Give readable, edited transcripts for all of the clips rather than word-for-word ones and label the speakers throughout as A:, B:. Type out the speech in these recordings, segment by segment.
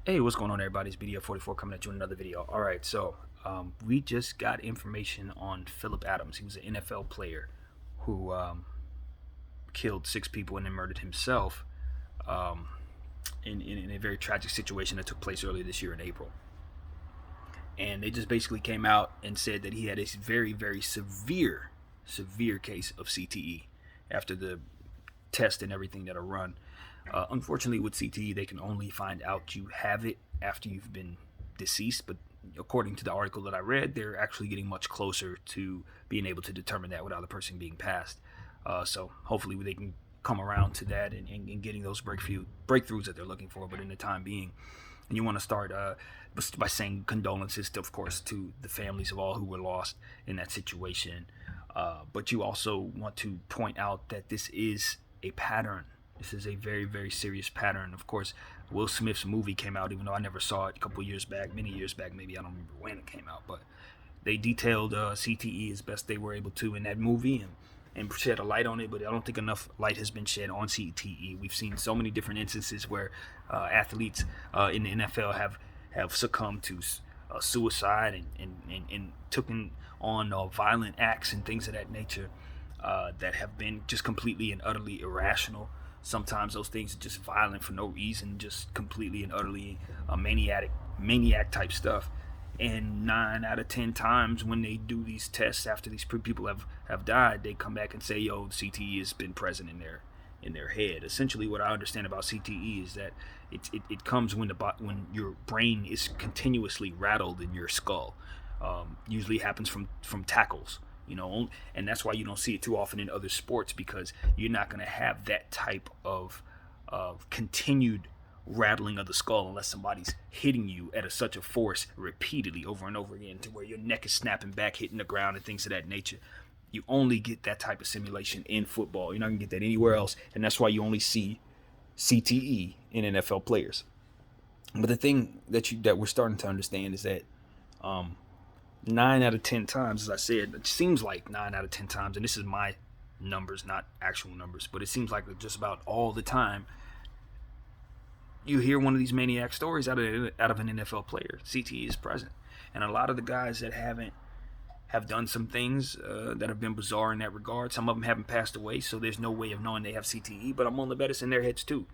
A: Hey, what's going on, everybody? It's BDF44 coming at you in another video. All right, so we just got information on Philip Adams. He was an NFL player who killed 6 people and then murdered himself um, in a very tragic situation that took place earlier this year in April. And they just basically came out and said that he had a very, very severe case of CTE after the test and everything that are run. Unfortunately, with CTE, they can only find out you have it after you've been deceased. But according to the article that I read, they're actually getting much closer to being able to determine that without the person being passed. So hopefully they can come around to that and getting those breakthroughs that they're looking for. But in the time being, and you want to start by saying condolences, to, of course, to the families of all who were lost in that situation. But you also want to point out that this is a pattern. This is a very, very serious pattern. Of course, Will Smith's movie came out, even though I never saw it a couple years back, many years back, maybe. I don't remember when it came out, but they detailed CTE as best they were able to in that movie and shed a light on it, but I don't think enough light has been shed on CTE. We've seen so many different instances where athletes in the NFL have succumbed to suicide and taken on violent acts and things of that nature that have been just completely and utterly irrational. Sometimes those things are just violent for no reason, just completely and utterly maniac type stuff. And 9 out of 10 times when they do these tests after these people have died, they come back and say, "Yo, CTE has been present in their head." Essentially, what I understand about CTE is that it comes when your brain is continuously rattled in your skull. Usually happens from tackles, and that's why you don't see it too often in other sports, because you're not going to have that type of continued rattling of the skull unless somebody's hitting you at such a force repeatedly over and over again to where your neck is snapping back, hitting the ground, and things of that nature. You only get that type of simulation in football. You're not going to get that anywhere else, and that's why you only see CTE in NFL players. But the thing that we're starting to understand is that 9 out of 10 times, as I said, it seems like 9 out of 10 times, and this is my numbers, not actual numbers, but it seems like just about all the time you hear one of these maniac stories out of an NFL player. CTE is present, and a lot of the guys that have done some things that have been bizarre in that regard. Some of them haven't passed away, so there's no way of knowing they have CTE. But I'm willing to bet it's in their heads too.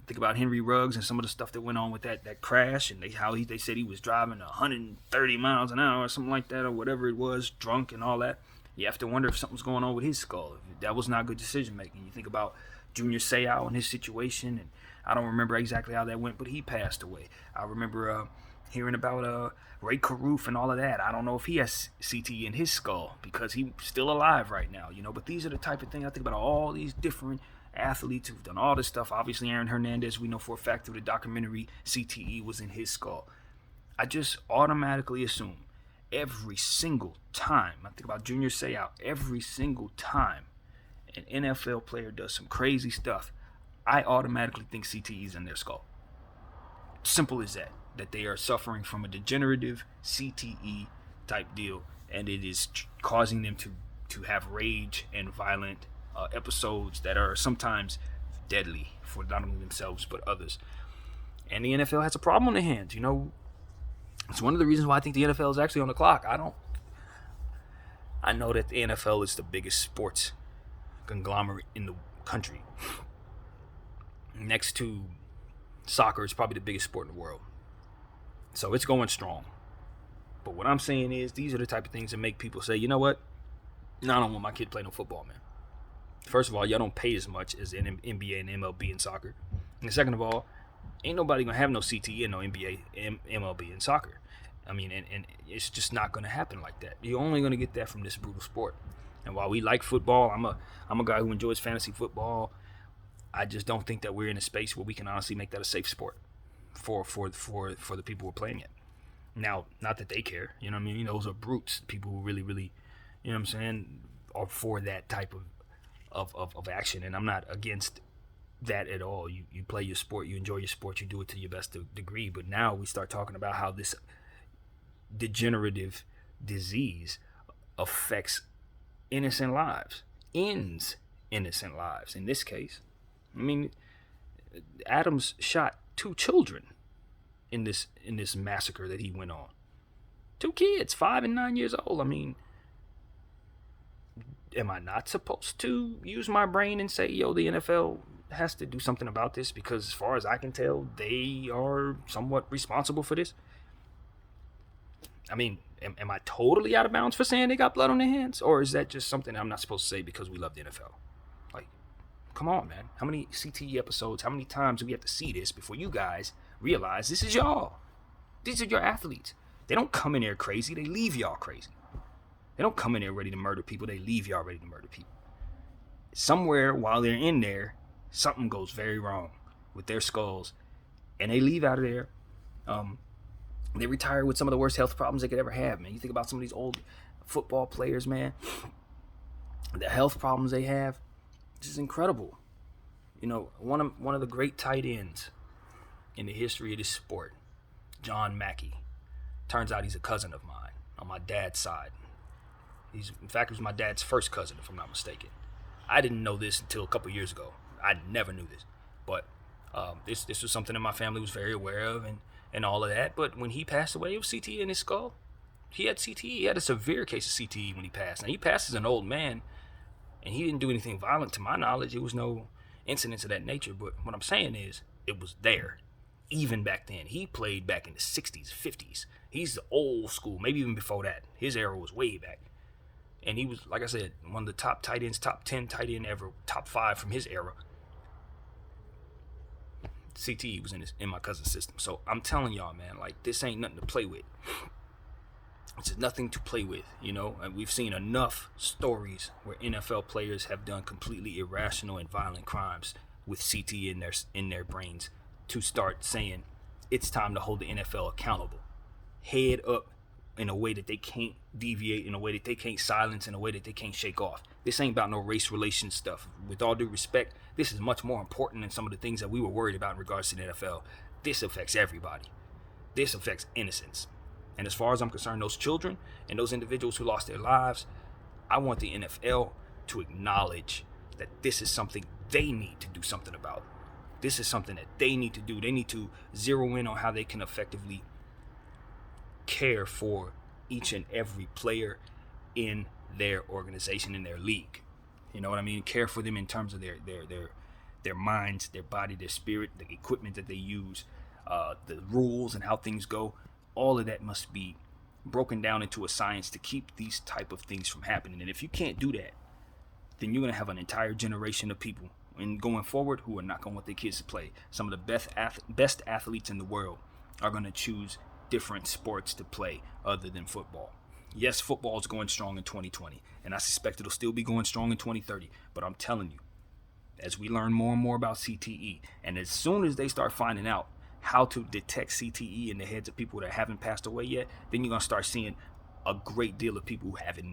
A: Think about Henry Ruggs and some of the stuff that went on with that crash, and they said he was driving 130 miles an hour or something like that, or whatever it was, drunk and all that. You have to wonder if something's going on with his skull. That was not good decision making. You think about Junior Seau and his situation, and I don't remember exactly how that went, but he passed away. I remember hearing about Ray Caruth and all of that. I don't know if he has CTE in his skull because he's still alive right now, But these are the type of things I think about, all these different athletes who've done all this stuff. Obviously, Aaron Hernandez, we know for a fact through the documentary, CTE was in his skull. I just automatically assume every single time, I think about Junior Seau, every single time an NFL player does some crazy stuff, I automatically think CTE is in their skull. Simple as that. That they are suffering from a degenerative CTE type deal, and it is causing them to have rage and violent episodes that are sometimes deadly for not only themselves but others. And the NFL has a problem on their hands. It's one of the reasons why I think the NFL is actually on the clock. I know that the NFL is the biggest sports conglomerate in the country. Next to soccer, it's probably the biggest sport in the world. So it's going strong. But what I'm saying is, these are the type of things that make people say, you know what? No, I don't want my kid to play no football, man. First of all, y'all don't pay as much as in NBA and MLB and soccer. And second of all, ain't nobody going to have no CTE in no NBA, MLB, and soccer. I mean, and it's just not going to happen like that. You're only going to get that from this brutal sport. And while we like football, I'm a guy who enjoys fantasy football. I just don't think that we're in a space where we can honestly make that a safe sport for the people who are playing it. Now, not that they care, you know what I mean? Those are brutes, people who really, really, you know what I'm saying, are for that type of action. And I'm not against that at all. You play your sport, you enjoy your sport, you do it to your best degree. But now we start talking about how this degenerative disease affects innocent lives, ends innocent lives in this case. I mean, Adams shot 2 children in this massacre that he went on. 2 kids, 5 and 9 years old. I mean, am I not supposed to use my brain and say, yo, the NFL has to do something about this? Because as far as I can tell, they are somewhat responsible for this. I mean, am I totally out of bounds for saying they got blood on their hands? Or is that just something I'm not supposed to say because we love the NFL? Like, come on, man. How many CTE episodes, how many times do we have to see this before you guys realize this is y'all? These are your athletes. They don't come in there crazy. They leave y'all crazy. They don't come in there ready to murder people. They leave y'all ready to murder people. Somewhere while they're in there, something goes very wrong with their skulls. And they leave out of there. They retire with some of the worst health problems they could ever have, man. You think about some of these old football players, man. The health problems they have. This is incredible. You know, one of the great tight ends in the history of this sport, John Mackey. Turns out he's a cousin of mine on my dad's side. In fact, he was my dad's first cousin, if I'm not mistaken. I didn't know this until a couple years ago. I never knew this. But this was something that my family was very aware of and all of that. But when he passed away, it was CTE in his skull. He had CTE. He had a severe case of CTE when he passed. Now, he passed as an old man, and he didn't do anything violent to my knowledge. It was no incidents of that nature. But what I'm saying is, it was there. Even back then. He played back in the 60s, 50s. He's the old school, maybe even before that. His era was way back. And he was, like I said, one of the top tight ends, top 10 tight end ever, top 5 from his era. CTE was in my cousin's system. So I'm telling y'all, man, like, this ain't nothing to play with. It's nothing to play with, you know. And we've seen enough stories where NFL players have done completely irrational and violent crimes with CTE in their brains to start saying it's time to hold the NFL accountable. Head up in a way that they can't deviate, in a way that they can't silence, in a way that they can't shake off. This ain't about no race relations stuff. With all due respect, this is much more important than some of the things that we were worried about in regards to the NFL. This affects everybody. This affects innocence. And as far as I'm concerned, those children and those individuals who lost their lives, I want the NFL to acknowledge that this is something they need to do something about. This is something that they need to do. They need to zero in on how they can effectively care for each and every player in their organization, in their league. You know what I mean? Care for them in terms of their minds, their body, their spirit, the equipment that they use, the rules and how things go. All of that must be broken down into a science to keep these type of things from happening. And if you can't do that, then you're going to have an entire generation of people and going forward who are not going to want their kids to play. Some of the best athletes in the world are going to choose different sports to play other than football. Yes, football is going strong in 2020, and I suspect it'll still be going strong in 2030. But I'm telling you, as we learn more and more about CTE, and as soon as they start finding out how to detect CTE in the heads of people that haven't passed away yet, then you're going to start seeing a great deal of people who have it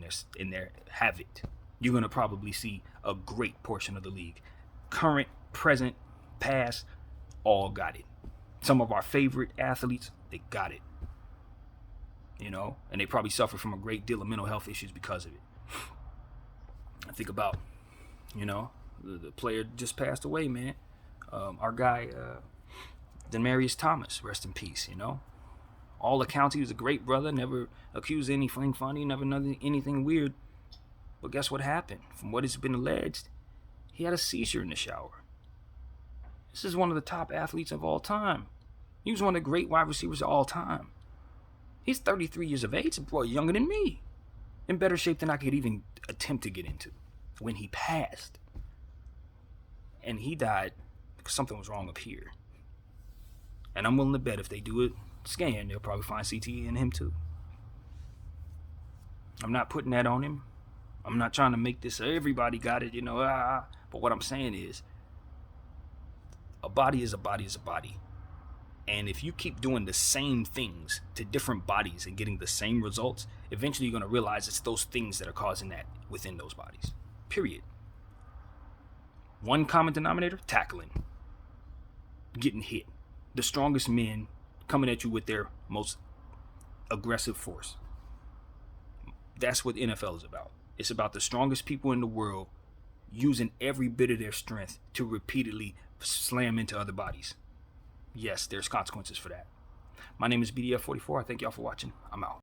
A: have it. You're going to probably see a great portion of the league. Current, present, past, all got it. Some of our favorite athletes, they got it. You know, and they probably suffer from a great deal of mental health issues because of it. I think about, you know, the player just passed away, man. Our guy, Demaryius Thomas, rest in peace, you know. All accounts, he was a great brother, never accused anything funny, never anything weird. But guess what happened? From what has been alleged, he had a seizure in the shower. This is one of the top athletes of all time. He was one of the great wide receivers of all time. He's 33 years of age, boy, younger than me. In better shape than I could even attempt to get into when he passed. And he died because something was wrong up here. And I'm willing to bet if they do a scan, they'll probably find CTE in him too. I'm not putting that on him. I'm not trying to make this everybody got it, you know. But what I'm saying is, a body is a body is a body. And if you keep doing the same things to different bodies and getting the same results, eventually you're going to realize it's those things that are causing that within those bodies. Period. One common denominator, tackling. Getting hit. The strongest men coming at you with their most aggressive force. That's what NFL is about. It's about the strongest people in the world using every bit of their strength to repeatedly slam into other bodies. Yes, there's consequences for that. My name is BDF44. I thank y'all for watching. I'm out.